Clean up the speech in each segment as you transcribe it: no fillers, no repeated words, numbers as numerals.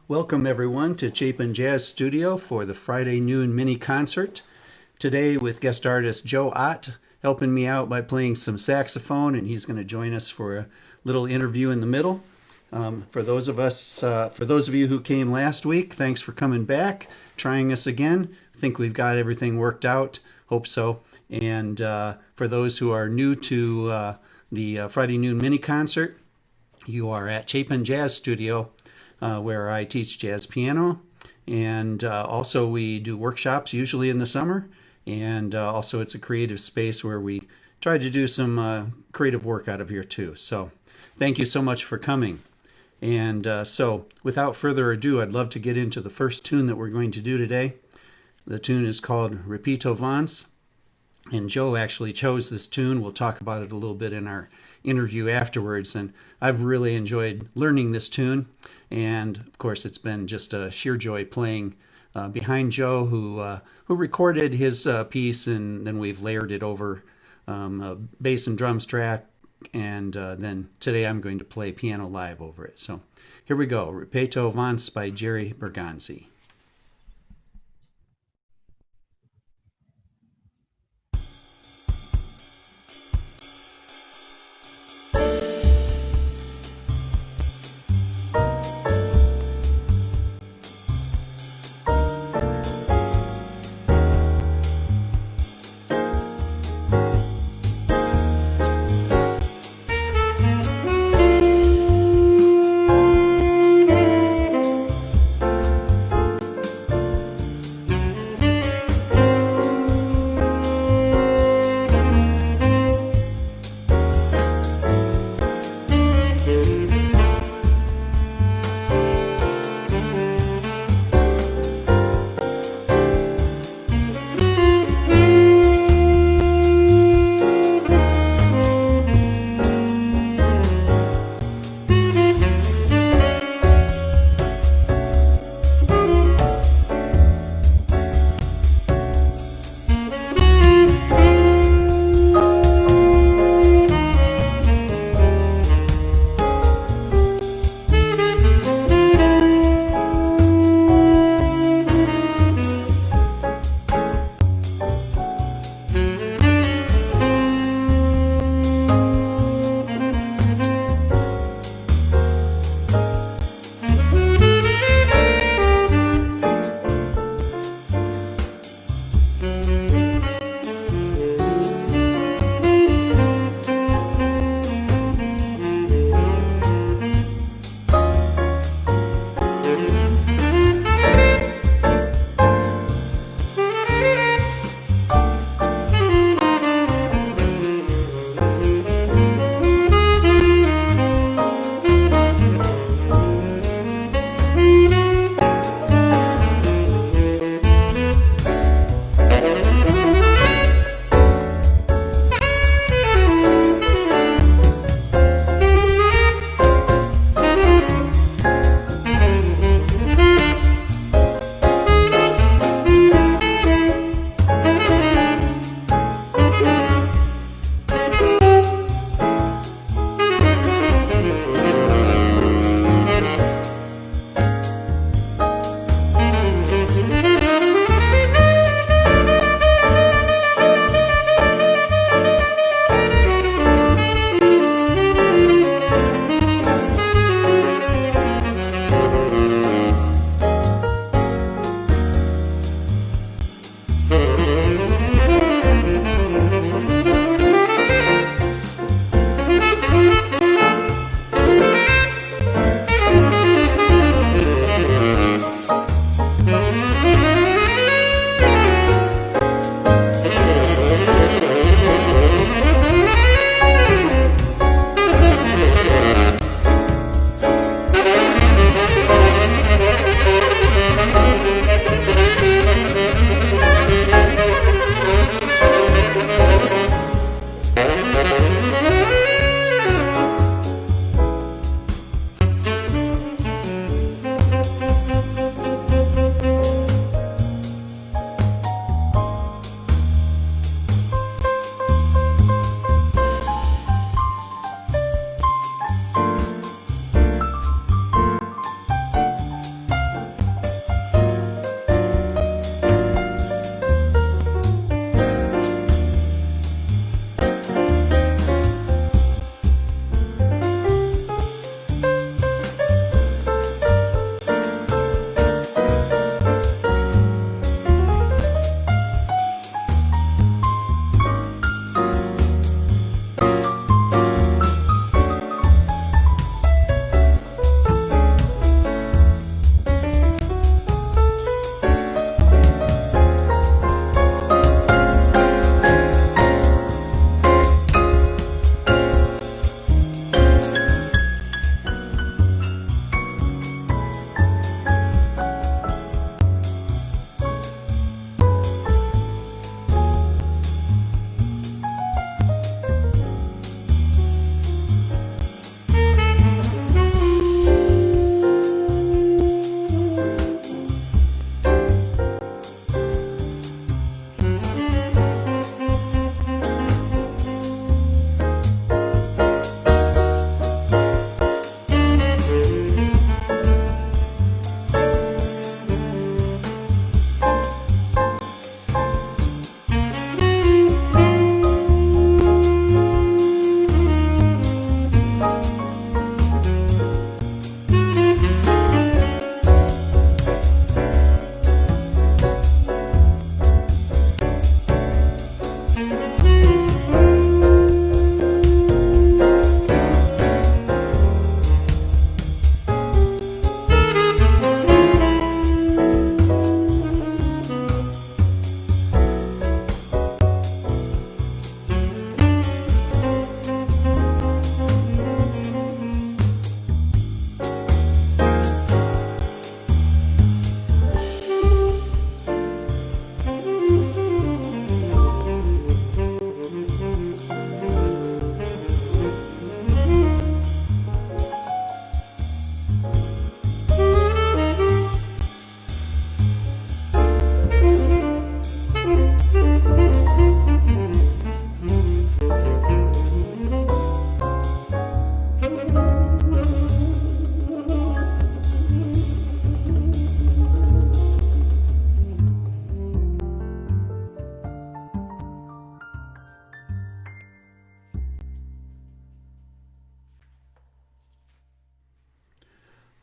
Welcome everyone to Chapin Jazz Studio for the Friday noon mini concert. Today with guest artist Joe Ott helping me out by playing some saxophone, and he's going to join us for a little interview in the middle. For those of you who came last week, thanks for coming back, trying us again. I think we've got everything worked out. Hope so. And for those who are new to the Friday noon mini concert, you are at Chapin Jazz Studio, where I teach jazz piano, and also we do workshops usually in the summer, and also it's a creative space where we try to do some creative work out of here too. So thank you so much for coming. And so without further ado, I'd love to get into the first tune that we're going to do today. The tune is called Repeato-Vonce, and Joe actually chose this tune. We'll talk about it a little bit in our interview afterwards, and I've really enjoyed learning this tune. And of course, it's been just a sheer joy playing behind Joe, who recorded his piece, and then we've layered it over a bass and drums track, and then today I'm going to play piano live over it. So here we go, Repeato-Vonce by Jerry Bergonzi.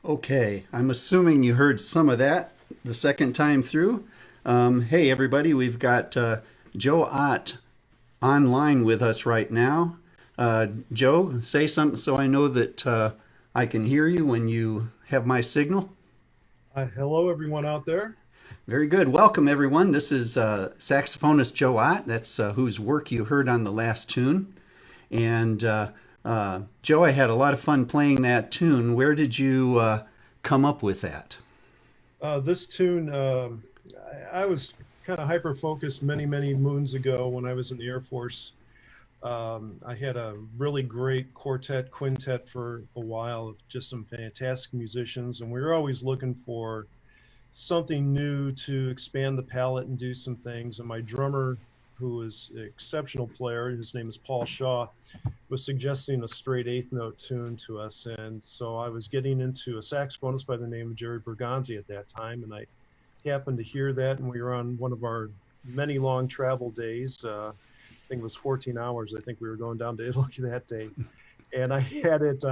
Okay, I'm assuming you heard some of that the second time through. Hey, everybody, we've got Joe Ott online with us right now. Joe, say something so I know that I can hear you when you have my signal. Hello, everyone out there. Very good. Welcome, everyone. This is saxophonist Joe Ott. That's whose work you heard on the last tune. And Joe, I had a lot of fun playing that tune. Where did you come up with that? This tune, I was kind of hyper focused many moons ago when I was in the Air Force. I had a really great quartet, quintet for a while of just some fantastic musicians, and we were always looking for something new to expand the palette and do some things. And my drummer, who is an exceptional player, his name is Paul Shaw, was suggesting a straight eighth note tune to us. And so I was getting into a saxophonist by the name of Jerry Bergonzi at that time. And I happened to hear that, and we were on one of our many long travel days. I think it was 14 hours. I think we were going down to Italy that day. And I had it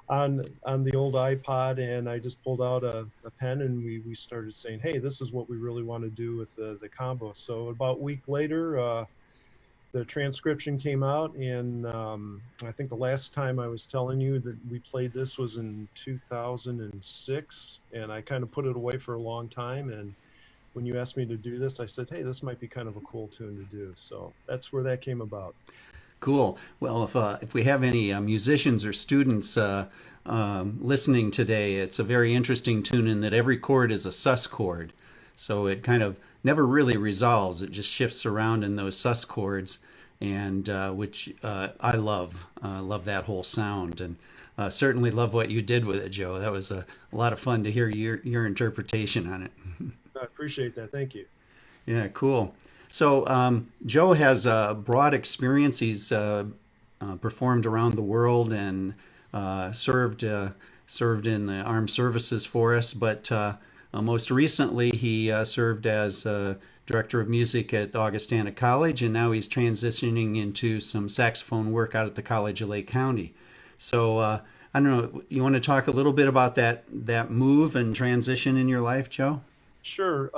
on the old iPod, and I just pulled out a pen, and we started saying, hey, this is what we really want to do with the combo. So about a week later, the transcription came out, and I think the last time I was telling you that we played this was in 2006, and I kind of put it away for a long time. And when you asked me to do this, I said, hey, this might be kind of a cool tune to do. So that's where that came about. Cool. Well, if we have any musicians or students listening today, it's a very interesting tune in that every chord is a sus chord. So it kind of never really resolves. It just shifts around in those sus chords, and which I love. Love that whole sound, and certainly love what you did with it, Joe. That was a lot of fun to hear your interpretation on it. I appreciate that. Thank you. Yeah, cool. So Joe has broad experience. He's performed around the world and served in the armed services for us. But most recently, he served as director of music at Augustana College, and now he's transitioning into some saxophone work out at the College of Lake County. So I don't know. You want to talk a little bit about that move and transition in your life, Joe? Sure.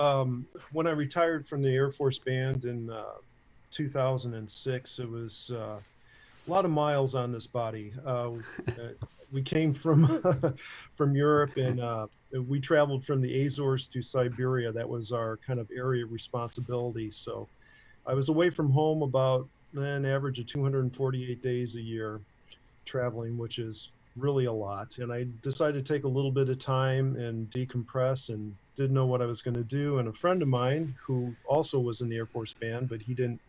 When I retired from the Air Force Band in 2006, it was a lot of miles on this body. We came from from Europe, and we traveled from the Azores to Siberia. That was our kind of area of responsibility. So I was away from home about an average of 248 days a year traveling, which is really a lot. And I decided to take a little bit of time and decompress, and didn't know what I was going to do. And a friend of mine who also was in the Air Force Band, but he didn't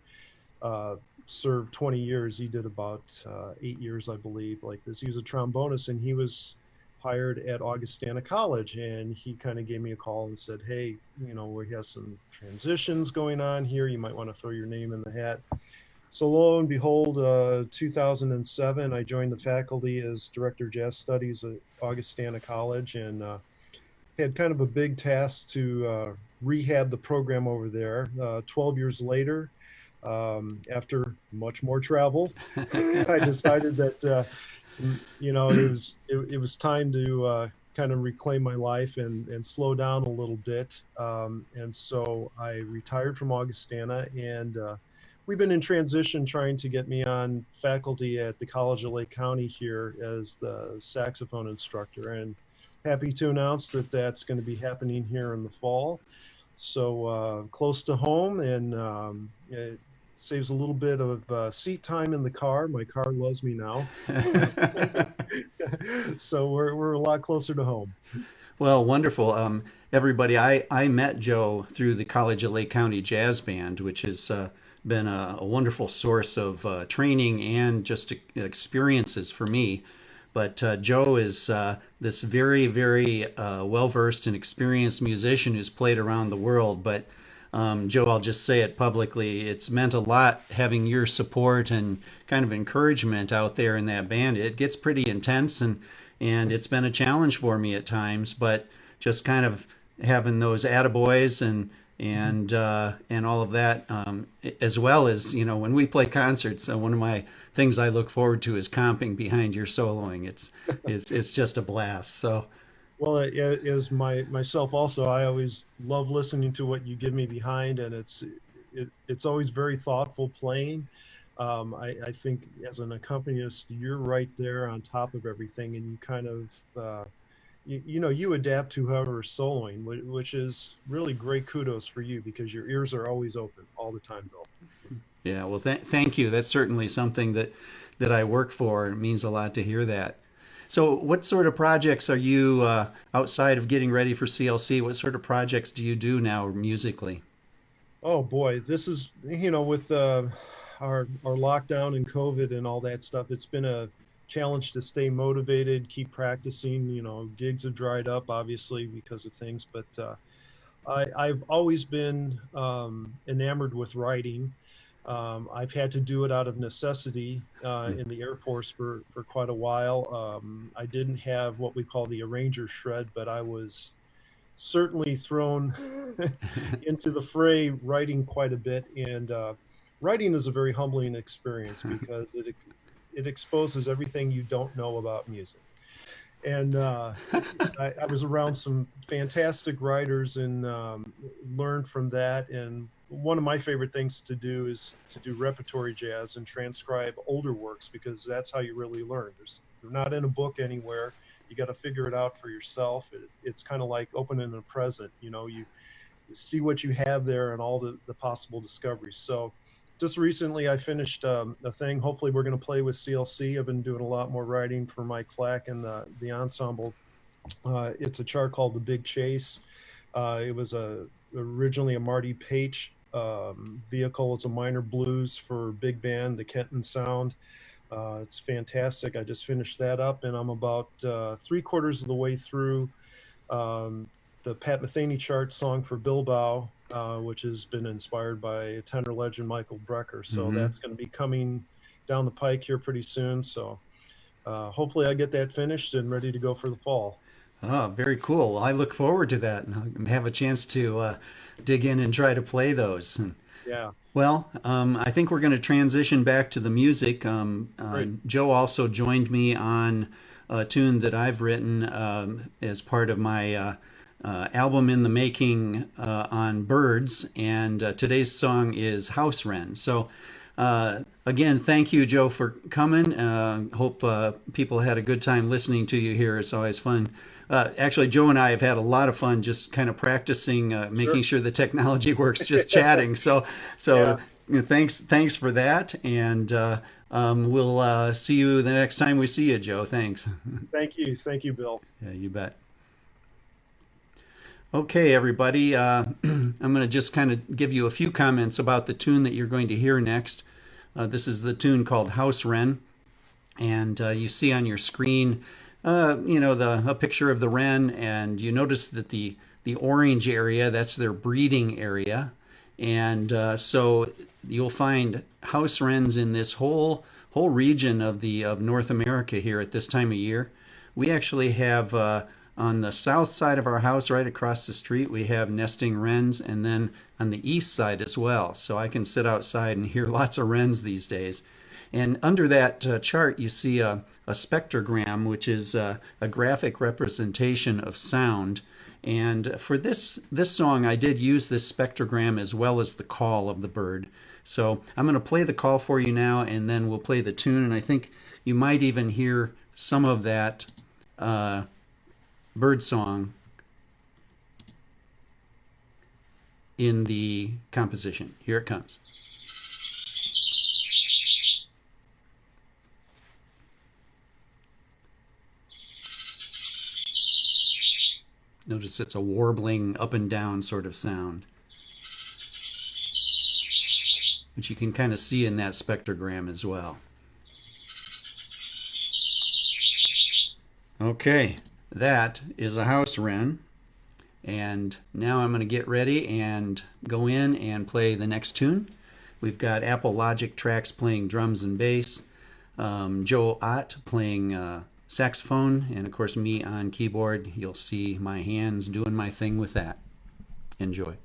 serve 20 years. He did about 8 years, I believe, like this. He was a trombonist, and he was hired at Augustana College. And he kind of gave me a call and said, hey, we have some transitions going on here. You might want to throw your name in the hat. So lo and behold, 2007, I joined the faculty as director of jazz studies at Augustana College, and had kind of a big task to rehab the program over there. 12 years later, after much more travel, I decided that it was time to kind of reclaim my life and slow down a little bit. And so I retired from Augustana, and we've been in transition trying to get me on faculty at the College of Lake County here as the saxophone instructor. And happy to announce that that's going to be happening here in the fall. So close to home, and it saves a little bit of seat time in the car. My car loves me now. So we're a lot closer to home. Well, wonderful. Everybody, I met Joe through the College of Lake County Jazz Band, which has been a wonderful source of training and just experiences for me. But Joe is this very well versed and experienced musician who's played around the world. But Joe, I'll just say it publicly, it's meant a lot having your support and kind of encouragement out there in that band. It gets pretty intense, and it's been a challenge for me at times, but just kind of having those attaboys and all of that, as well as when we play concerts. One of my things I look forward to is comping behind your soloing. It's just a blast. So Well, as myself also, I always love listening to what you give me behind, and it's always very thoughtful playing. I think as an accompanist, you're right there on top of everything, and you kind of you adapt to whoever's soloing, which is really great kudos for you because your ears are always open all the time, Bill. Yeah, well, thank you. That's certainly something that I work for. It means a lot to hear that. So, what sort of projects are you outside of getting ready for CLC? What sort of projects do you do now musically? Oh boy, this is with our lockdown and COVID and all that stuff. It's been a challenge to stay motivated, keep practicing. Gigs have dried up obviously because of things, but I've always been enamored with writing. I've had to do it out of necessity in the Air Force for quite a while. I didn't have what we call the arranger shred, but I was certainly thrown into the fray writing quite a bit. And writing is a very humbling experience because it exposes everything you don't know about music. And I was around some fantastic writers and learned from that. And one of my favorite things to do is to do repertory jazz and transcribe older works because that's how you really learn. They're not in a book anywhere. You got to figure it out for yourself. It's kind of like opening a present. You see what you have there and all the possible discoveries. So just recently I finished a thing. Hopefully we're going to play with CLC. I've been doing a lot more writing for Mike Flack and the ensemble. It's a chart called The Big Chase. It was originally a Marty Page vehicle. It's a minor blues for big band, the Kenton Sound. It's fantastic. I just finished that up, and I'm about three-quarters of the way through um, the Pat Metheny chart song for Bilbao, which has been inspired by tenor legend Michael Brecker. So Hmm. that's going to be coming down the pike here pretty soon. So hopefully I get that finished and ready to go for the fall. Oh, very cool. Well, I look forward to that and have a chance to dig in and try to play those. Yeah, Well, I think we're going to transition back to the music. great. Joe also joined me on a tune that I've written as part of my album in the making on birds, and today's song is House Wren. So, again, thank you, Joe, for coming. Hope people had a good time listening to you here. It's always fun. Actually, Joe and I have had a lot of fun just kind of practicing, making Sure. sure the technology works, just chatting. So Yeah. thanks for that, and we'll see you the next time we see you, Joe. Thanks. Thank you. Thank you, Bill. Yeah, you bet. Okay, everybody. I'm going to just kind of give you a few comments about the tune that you're going to hear next. This is the tune called House Wren, and you see on your screen, the a picture of the wren, and you notice that the orange area, that's their breeding area, and so you'll find house wrens in this whole region of North America here at this time of year. We actually have on the south side of our house, right across the street, we have nesting wrens, and then on the east side as well. So I can sit outside and hear lots of wrens these days. And under that chart, you see a spectrogram, which is a graphic representation of sound. And for this song, I did use this spectrogram as well as the call of the bird. So I'm going to play the call for you now, and then we'll play the tune. And I think you might even hear some of that bird song in the composition. Here it comes. Notice it's a warbling up and down sort of sound, which you can kind of see in that spectrogram as well. Okay, that is a house wren. And now I'm going to get ready and go in and play the next tune. We've got Apple Logic tracks playing drums and bass, Joe Ott playing saxophone, and of course me on keyboard. You'll see my hands doing my thing with that. Enjoy.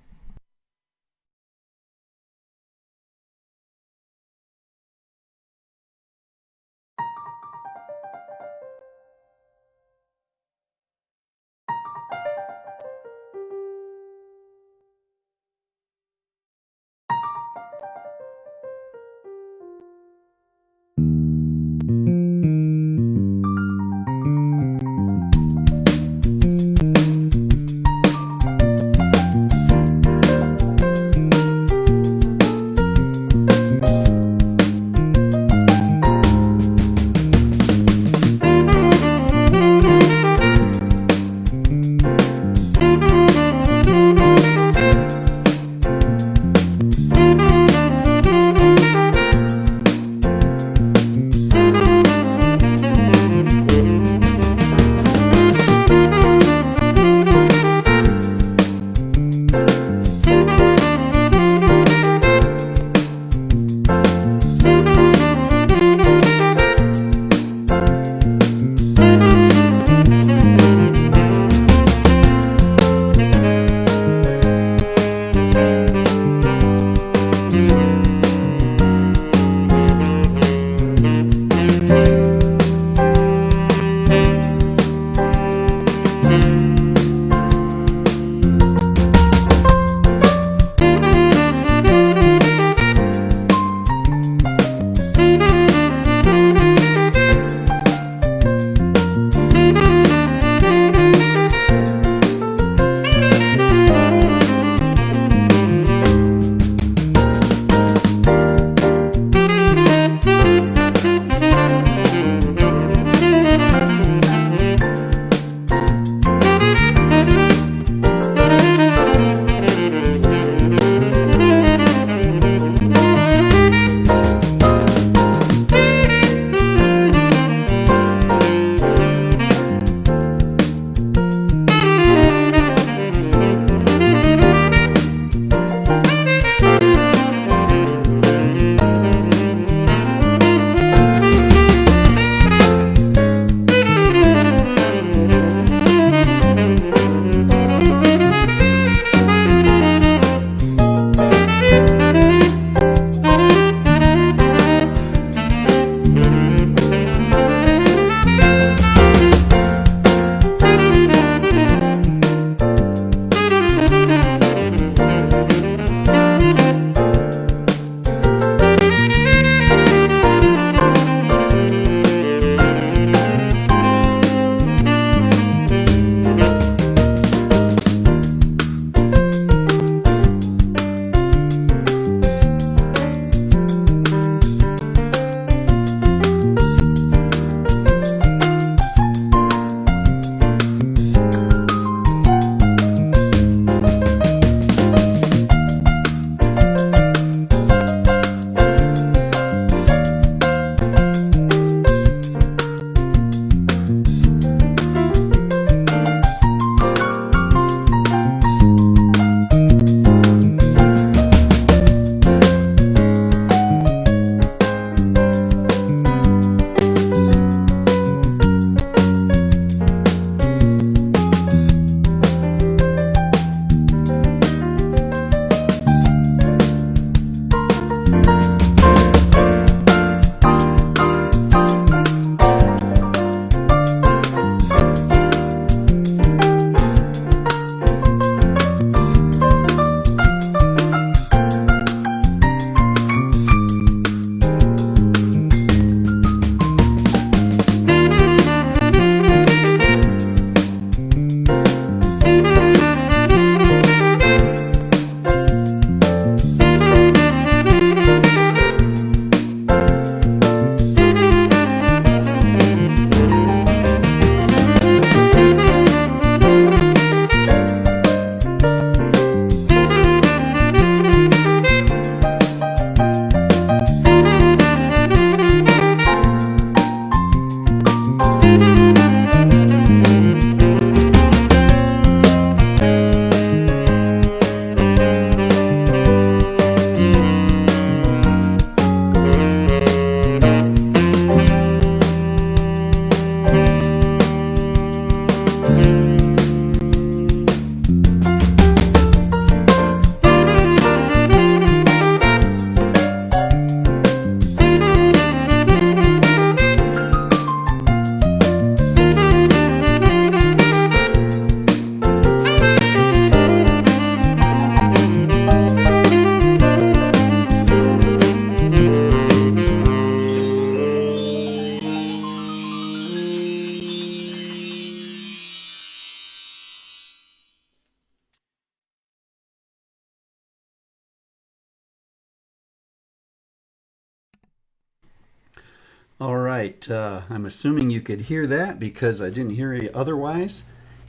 All right. I'm assuming you could hear that because I didn't hear it otherwise.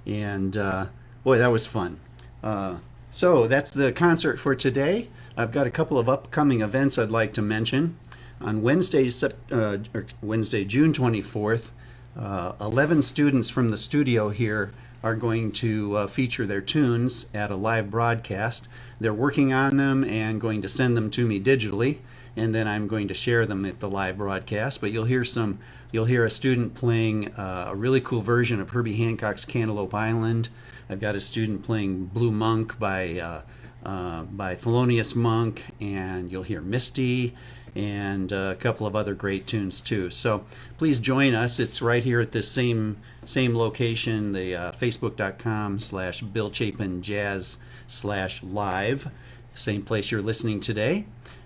And boy, that was fun. So that's the concert for today. I've got a couple of upcoming events I'd like to mention. On Wednesday, June 24th, 11 students from the studio here are going to feature their tunes at a live broadcast. They're working on them and going to send them to me digitally, and then I'm going to share them at the live broadcast. But you'll hear a student playing a really cool version of Herbie Hancock's Cantaloupe Island. I've got a student playing Blue Monk by Thelonious Monk, and you'll hear Misty and a couple of other great tunes too. So please join us. It's right here at this same location, the facebook.com/Bill Chapin Jazz/live, same place you're listening today.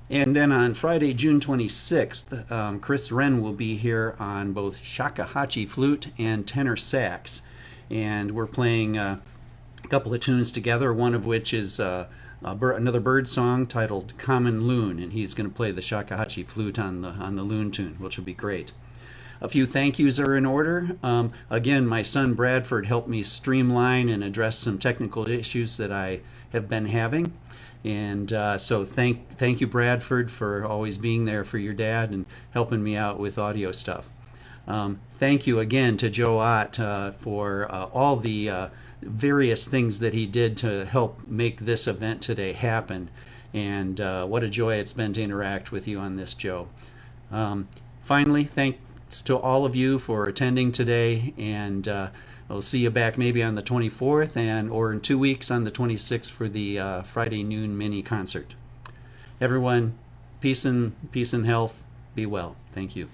And then on Friday, June 26th, Chris Wren will be here on both shakuhachi flute and tenor sax. And we're playing a couple of tunes together, one of which is another bird song titled Common Loon, and he's going to play the shakuhachi flute on the loon tune, which will be great. A few thank yous are in order. Again, my son Bradford helped me streamline and address some technical issues that I have been having. And so thank you, Bradford, for always being there for your dad and helping me out with audio stuff. Thank you again to Joe Ott for all the various things that he did to help make this event today happen. And what a joy it's been to interact with you on this, Joe. Finally, thanks to all of you for attending today, and I'll see you back maybe on the 24th or in 2 weeks on the 26th for the Friday noon mini concert. Everyone, peace and health. Be well. Thank you.